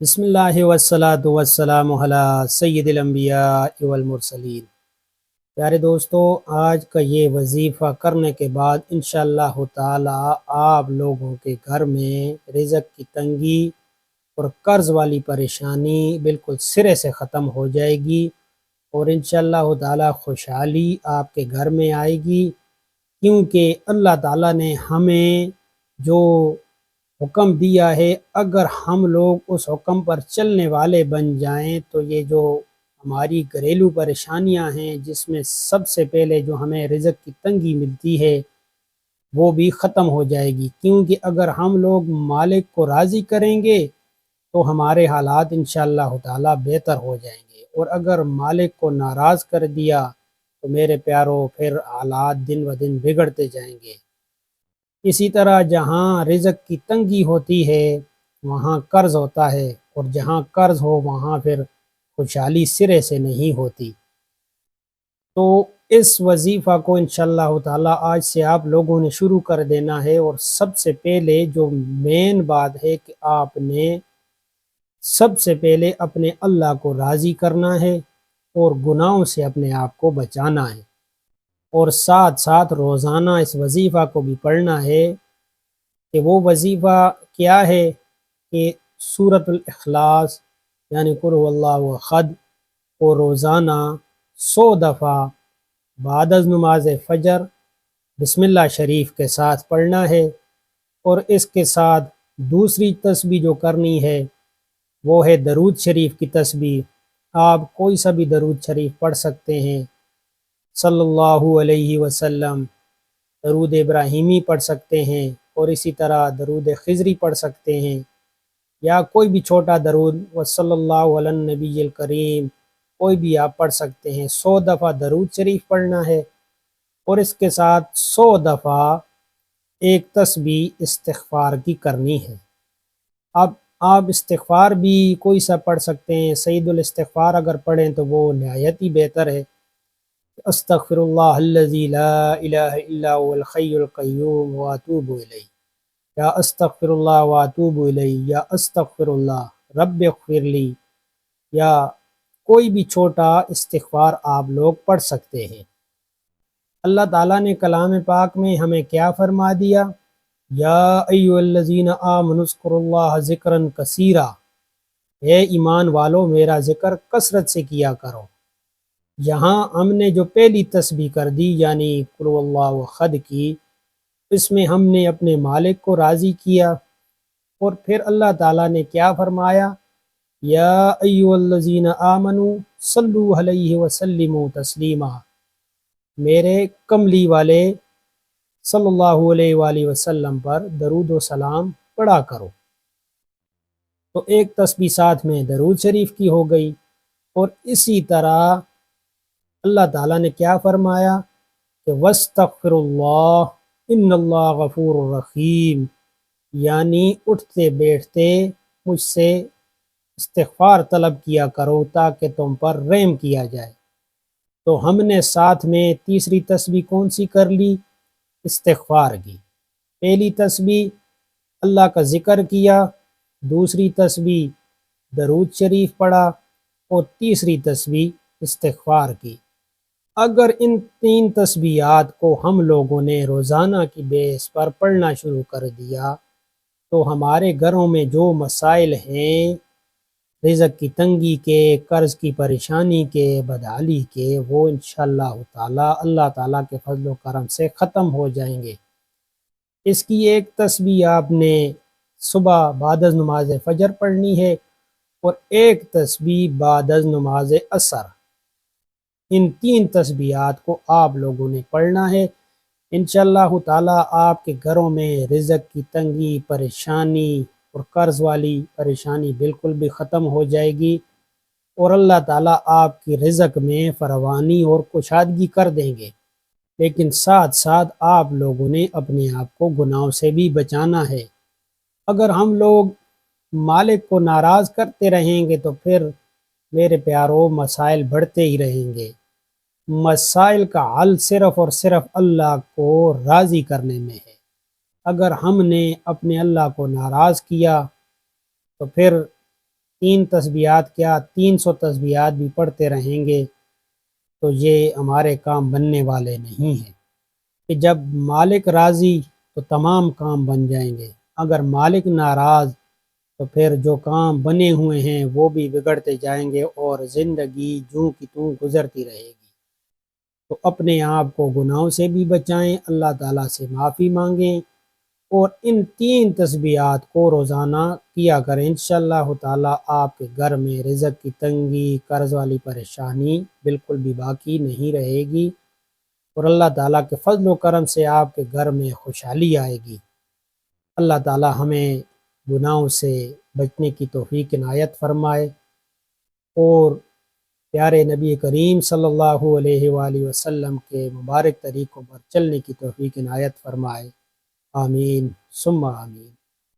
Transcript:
بسم اللہ والصلاة والسلام علی سید الانبیاء والمرسلین۔ پیارے دوستو، آج کا یہ وظیفہ کرنے کے بعد انشاءاللہ تعالی آپ لوگوں کے گھر میں رزق کی تنگی اور قرض والی پریشانی بالکل سرے سے ختم ہو جائے گی، اور انشاءاللہ تعالی خوشحالی آپ کے گھر میں آئے گی، کیونکہ اللہ تعالی نے ہمیں جو حکم دیا ہے، اگر ہم لوگ اس حکم پر چلنے والے بن جائیں تو یہ جو ہماری گھریلو پریشانیاں ہیں، جس میں سب سے پہلے جو ہمیں رزق کی تنگی ملتی ہے وہ بھی ختم ہو جائے گی، کیونکہ اگر ہم لوگ مالک کو راضی کریں گے تو ہمارے حالات انشاءاللہ تعالی بہتر ہو جائیں گے، اور اگر مالک کو ناراض کر دیا تو میرے پیاروں پھر حالات دن و دن بگڑتے جائیں گے۔ اسی طرح جہاں رزق کی تنگی ہوتی ہے وہاں قرض ہوتا ہے، اور جہاں قرض ہو وہاں پھر خوشحالی سرے سے نہیں ہوتی۔ تو اس وظیفہ کو انشاءاللہ تعالی آج سے آپ لوگوں نے شروع کر دینا ہے، اور سب سے پہلے جو مین بات ہے کہ آپ نے سب سے پہلے اپنے اللہ کو راضی کرنا ہے اور گناہوں سے اپنے آپ کو بچانا ہے، اور ساتھ ساتھ روزانہ اس وظیفہ کو بھی پڑھنا ہے کہ وہ وظیفہ کیا ہے کہ سورۃ الاخلاص یعنی قل هو اللہ احد کو روزانہ 100 دفعہ بعد از نماز فجر بسم اللہ شریف کے ساتھ پڑھنا ہے، اور اس کے ساتھ دوسری تسبیح جو کرنی ہے وہ ہے درود شریف کی تسبیح۔ آپ کوئی سا بھی درود شریف پڑھ سکتے ہیں، صلی اللہ علیہ وسلم، درود ابراہیمی پڑھ سکتے ہیں، اور اسی طرح درود خضری پڑھ سکتے ہیں، یا کوئی بھی چھوٹا درود وصلی اللہ علی النبی الکریم کوئی بھی آپ پڑھ سکتے ہیں۔ 100 دفعہ درود شریف پڑھنا ہے، اور اس کے ساتھ 100 دفعہ ایک تسبیح استغفار کی کرنی ہے۔ اب آپ استغفار بھی کوئی سا پڑھ سکتے ہیں، سعید الاستغفار اگر پڑھیں تو وہ نہایت ہی بہتر ہے۔ استغفر اللہ الذی لا الہ الا هو الحی القیوم واتوب الیہ، یا استغفر اللہ واتوب الیہ، یا استغفر اللہ رب اغفر لی، یا کوئی بھی چھوٹا استغفار آپ لوگ پڑھ سکتے ہیں۔ اللہ تعالیٰ نے کلام پاک میں ہمیں کیا فرما دیا؟ یا ایھا الذین آمنوا اذکروا اللہ ذکرا کثیرا، اے ایمان والو میرا ذکر کثرت سے کیا کرو۔ یہاں ہم نے جو پہلی تسبیح کر دی یعنی قل هو اللہ احد کی، اس میں ہم نے اپنے مالک کو راضی کیا، اور پھر اللہ تعالیٰ نے کیا فرمایا؟ یا ایھا الذین آمنوا صلوا علیہ وسلموا تسلیما، میرے کملی والے صلی اللہ علیہ وآلہ وسلم پر درود و سلام پڑھا کرو۔ تو ایک تسبیح ساتھ میں درود شریف کی ہو گئی، اور اسی طرح اللہ تعالیٰ نے کیا فرمایا کہ وَاسْتَغْفِرُ اللَّهَ إِنَّ اللَّهَ غَفُورٌ رَحِيمٌ، یعنی اٹھتے بیٹھتے مجھ سے استغفار طلب کیا کرو تاکہ تم پر رحم کیا جائے۔ تو ہم نے ساتھ میں تیسری تسبیح کون سی کر لی؟ استغفار کی۔ پہلی تسبیح اللہ کا ذکر کیا، دوسری تسبیح درود شریف پڑھا، اور تیسری تسبیح استغفار کی۔ اگر ان 3 تسبیحات کو ہم لوگوں نے روزانہ کی بیس پر پڑھنا شروع کر دیا تو ہمارے گھروں میں جو مسائل ہیں رزق کی تنگی کے، قرض کی پریشانی کے، بدحالی کے، وہ انشاءاللہ تعالی اللہ تعالیٰ کے فضل و کرم سے ختم ہو جائیں گے۔ اس کی ایک تسبیح آپ نے صبح بعد از نماز فجر پڑھنی ہے، اور ایک تسبیح بعد از نماز عصر۔ ان 3 تسبیحات کو آپ لوگوں نے پڑھنا ہے۔ انشاءاللہ تعالی آپ کے گھروں میں رزق کی تنگی، پریشانی اور قرض والی پریشانی بالکل بھی ختم ہو جائے گی، اور اللہ تعالیٰ آپ کی رزق میں فراوانی اور کشادگی کر دیں گے۔ لیکن ساتھ ساتھ آپ لوگوں نے اپنے آپ کو گناہوں سے بھی بچانا ہے۔ اگر ہم لوگ مالک کو ناراض کرتے رہیں گے تو پھر میرے پیاروں مسائل بڑھتے ہی رہیں گے۔ مسائل کا حل صرف اور صرف اللہ کو راضی کرنے میں ہے۔ اگر ہم نے اپنے اللہ کو ناراض کیا تو پھر 3 تسبیحات کیا 300 تسبیحات بھی پڑھتے رہیں گے تو یہ ہمارے کام بننے والے نہیں ہیں، کہ جب مالک راضی تو تمام کام بن جائیں گے، اگر مالک ناراض تو پھر جو کام بنے ہوئے ہیں وہ بھی بگڑتے جائیں گے اور زندگی جوں کی توں گزرتی رہے گی۔ تو اپنے آپ کو گناہوں سے بھی بچائیں، اللہ تعالیٰ سے معافی مانگیں، اور ان 3 تسبیحات کو روزانہ کیا کریں۔ انشاءاللہ تعالیٰ آپ کے گھر میں رزق کی تنگی، قرض والی پریشانی بالکل بھی باقی نہیں رہے گی، اور اللہ تعالیٰ کے فضل و کرم سے آپ کے گھر میں خوشحالی آئے گی۔ اللہ تعالیٰ ہمیں گناہوں سے بچنے کی توفیق عنایت فرمائے، اور پیارے نبی کریم صلی اللہ علیہ وآلہ وسلم کے مبارک طریقوں پر چلنے کی توفیق عنایت فرمائے۔ آمین ثم آمین۔